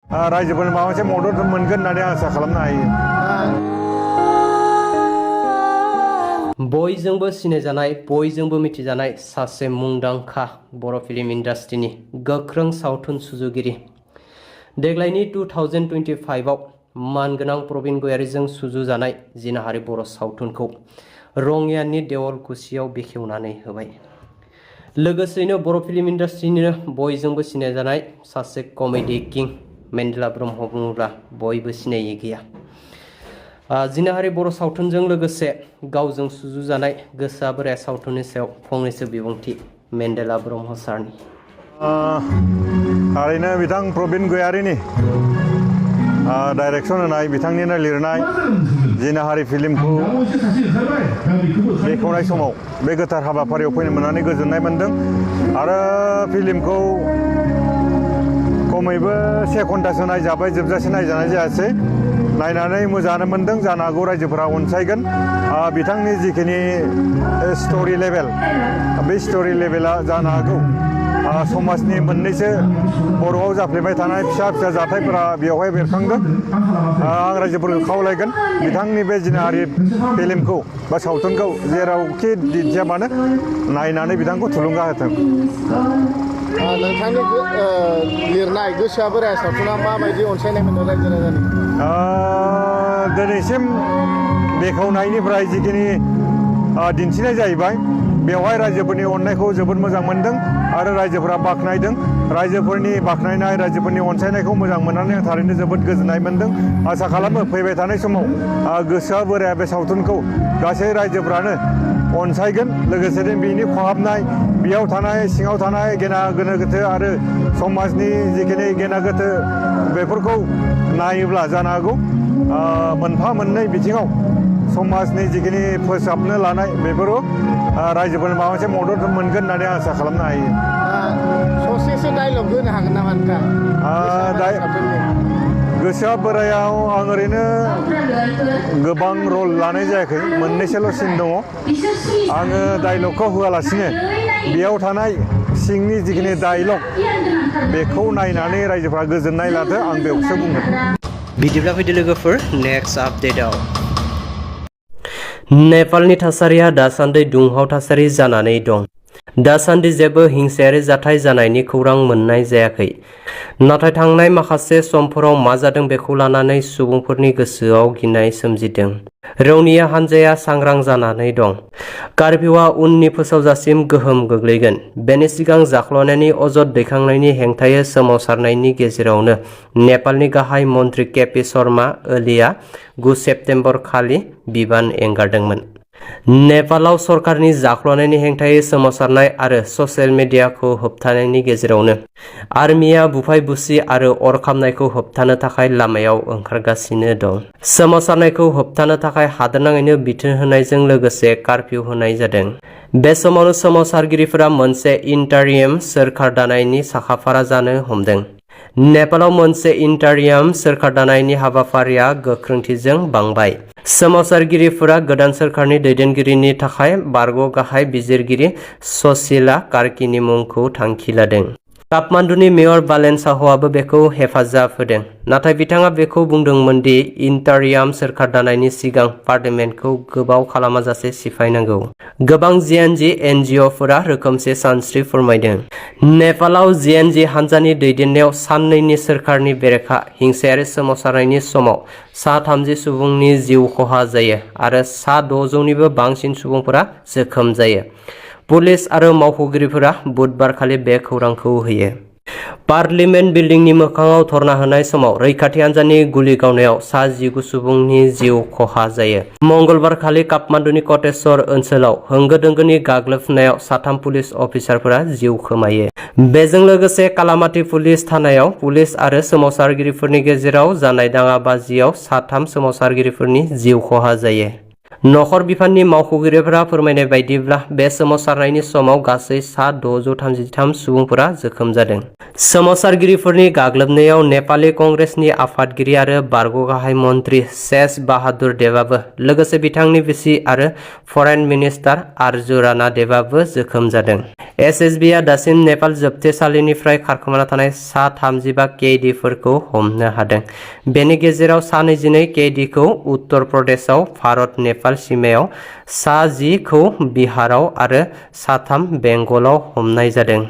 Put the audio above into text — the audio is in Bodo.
रायजोफोरनि माबा मोनसे मदद मोनगोन होननानै आसा खालामनो हायो। बयजोंबो सिनायजानाय बयजोंबो मिथिजानाय सासे मुंदांखा बर' फिल्म इन्डास्ट्रिनि गोख्रों सावथुन सुजुगिरि देग्लायनि 2025 आव मानगोनां प्रबिन गयारीजों सुजुजानाय जिनाहारि बर' सावथुनखौ रङियानि देवलकुसियाव बेखेवनानै होबाय। लोगोसेनो बर' फिल्म इन्डास्ट्रिनिनो बयजोंबो सिनायजानाय सासे कमेडि किं मेन्देला ब्रह्म बुङोब्ला बयबो सिनायै गैया। जिनाहारि बर' सावथुनजों लोगोसे गावजों सुजुजानाय गोसोआ बोराया सावथुननि सायाव फंनैसो बिबुंथि मेन्देला ब्रह्म सारनि। थारैनो बिथां प्रबिन गयारीनि डाइरेक्सन होनाय बिथांनिनो लिरनाय जिनाहारि फिल्मखौ बेखेवनाय समाव बे गोथार हाबाफारियाव फैनो मोननानै गोजोननाय मोन्दों आरो फिल्मखौ खमैबो 1 घन्टासो नायजाबाय, जोबजासे नायजानाय जायासै। नायनानै मोजाङानो मोन्दों, जानो हागौ रायजोफोरा अनसायगोन। बिथांनि जिखिनि स्ट'रि लेभेल बे स्ट'रि लेभेला जानो हागौ समाजनि मोननैसो बर'आव जाफ्लेबाय थानाय फिसा फिसा जाथायफोरा बेवहाय बेरखांदों। आं रायजोफोरखौ खावलायगोन बिथांनि बे जिनाहारि फिल्मखौ बा सावथुनखौ जेरावखि दिन्थिया मानो नायनानै बिथांखौ थुलुंगा होथों। नोंथांनि लिरनाय गोसोआ बोराया सावथुना माबायदि अनसायनाय मोनो रायजो राजानि? दिनैसिम बेखेवनायनिफ्राय जिखिनि दिन्थिनाय जाहैबाय बेवहाय रायजोफोरनि अननायखौ जोबोद मोजां मोनदों आरो रायजोफोरा बाख्नायदों। रायजोफोरनि बाख्नायनाय, रायजोफोरनि अनसायनायखौ मोजां मोननानै आं थारैनो जोबोद गोजोननाय मोनदों। आसा खालामो फैबाय थानाय समाव गोसोआ बोराया बे सावथुनखौ गासै रायजोफ्रानो अनसायगोन। लोगोसेनो बिनि खहाबनाय, बेयाव थानाय सिङाव थानाय गेना गोनो गोथो आरो समाजनि जिखिनि गेना गोथो बेफोरखौ नायोब्ला जानो हागौ मोनफा मोननै बिथिङाव समाजनि जिखिनि फोसाबनो लानाय बेफोरो रायजोफोरनि माबा मोनसे मदद मोनगोन होननानै आसा खालामनो हायो। ससेसो डायलग होनो हागोन नामा नोंथां? गोसोआ बोरायाव आं ओरैनो गोबां रल लानाय जायाखै, मोननैसोल' सिन दङ। आङो डायलगखौ होआलासिनो बेयाव थानाय सिंनि जिखिनि डायलग बेखौ नायनानै रायजोफ्रा गोजोननाय लादो, आं बेखौसो बुंगोन। बिदिब्ला फैदो लोगोफोर नेक्स्ट आपडेटआव। नेपालनि थासारिया दासान्दि दुंहाव थासारि जानानै दं। दासान्दि जेबो हिंसायारि जाथाय जानायनि खौरां मोननाय जायाखै। नाथाय थांनाय माखासे समफोराव मा जादों बेखौ लानानै सुबुंफोरनि गोसोआव गिनाय सोमजिदों। रौनिया हान्जाया सांग्रां जानानै दं। कार्फिउआ उननि फोसावजासिम गोहोम गोग्लैगोन। बेनि सिगां जाख्ल'नायनि अजद दैखांनायनि हेंथायै सोमावसारनायनि गेजेरावनो नेपालनि गाहाय मन्त्रि केपि शर्मा ओलीआ 9 सेप्तेम्बर खालि बिबान एंगारदोंमोन। नेपालाव सरकारनि जाख्ल'नायनि हेंथायै सोमावसारनाय आरो ससियेल मिडियाखौ होबथानायनि गेजेरावनो आर्मिया बुफाय बुसि आरो अर खामनायखौ होबथानो थाखाय लामायाव ओंखारगासिनो दं। सोमावसारनायखौ होबथानो थाखाय हादोरनाङैनो बिथोन होनायजों लोगोसे कार्फिउ होनाय जादों। बे समावनो सोमावसारगिरिफोरा मोनसे इन्टारियम सोरखार दानायनि साखाफारा जानो हमदों। नेपालाव मोनसे इन्टारियम सोरखार दानायनि हाबाफारिया गोख्रोंथिजों बांबाय। सोमावसारगिरिफोरा गोदान सोरखारनि दैदेनगिरिनि थाखाय बारग' गाहाय बिजिरगिरि ससिला कार्कीनि मुंखौ थांखि लादों। काठमान्डुनि मेयर बालेन साहआबो बेखौ हेफाजाब होदों। नाथाय बिथाङा बेखौ बुंदोंमोन दि इन्टारियाम सोरखार दानायनि सिगां पार्लियामेन्टखौ गोबाव खालामाजासे सिफायनांगौ। गोबां जिएनजि एनजिअफोरा रोखोमसे सानस्रि फोरमायदों। नेपालाव जिएनजि हान्जानि दैदेननायाव साननैनि सोरखारनि बेरेखा हिंसायारि सोमावसारनायनि समाव सा 30 सुबुंनि जिउ खहा जायो आरो सा 600निबो बांसिन सुबुंफोरा जोखोम जायो। पुलिस आरो मावख'गिरिफोरा बुधबारखालि बे खौरांखौ होयो। पार्लियामेन्ट बिल्डिंनि मोखाङाव धरना होनाय समाव रैखाथि हान्जानि गुलि गावनायाव सा 19 सुबुंनि जिउ खहा जायो। मंगलबारखालि काठमान्डुनि कटेश्वर ओनसोलाव होंगो दोंगोनि गाग्लोबनायाव 3 पुलिस अफिसारफोरा जिउ खोमायो। बेजों लोगोसे कालामाटी पुलिस थानायाव पुलिस आरो सोमावसारगिरिफोरनि गेजेराव जानाय दाङाबाजियाव 3 सोमावसारगिरिफोरनि जिउ खहा जायो। नखर बिफाननि मावख'गिरिफोरा फोरमायनाय बायदिब्ला बे सोमावसारनायनि समाव गासै सा 633 सुबुंफोरा जोखोम जादों। सोमावसारगिरिफोरनि गाग्लोबनायाव नेपाली कंग्रेसनि आफादगिरि आरो बारग' गाहाय मन्त्रि शेष बाहादुर देबाबो लोगोसे बिथांनि बिसि आरो फरेन मिनिस्टार आरजु राणा देबाबो जोखोम जादों। एसएसबीआ दासिम नेपाल जोबथेसालिनिफ्राय खारखोमाना थानाय सा 35 कैदिफोरखौ हमनो हादों। बेनि गेजेराव सा 22 कैदिखौ उत्तर प्रदेशआव भारत नेपाल सीमायाव, सा 10 खौ बिहाराव आरो सा 3 बेंगलाव हमनाय जादों।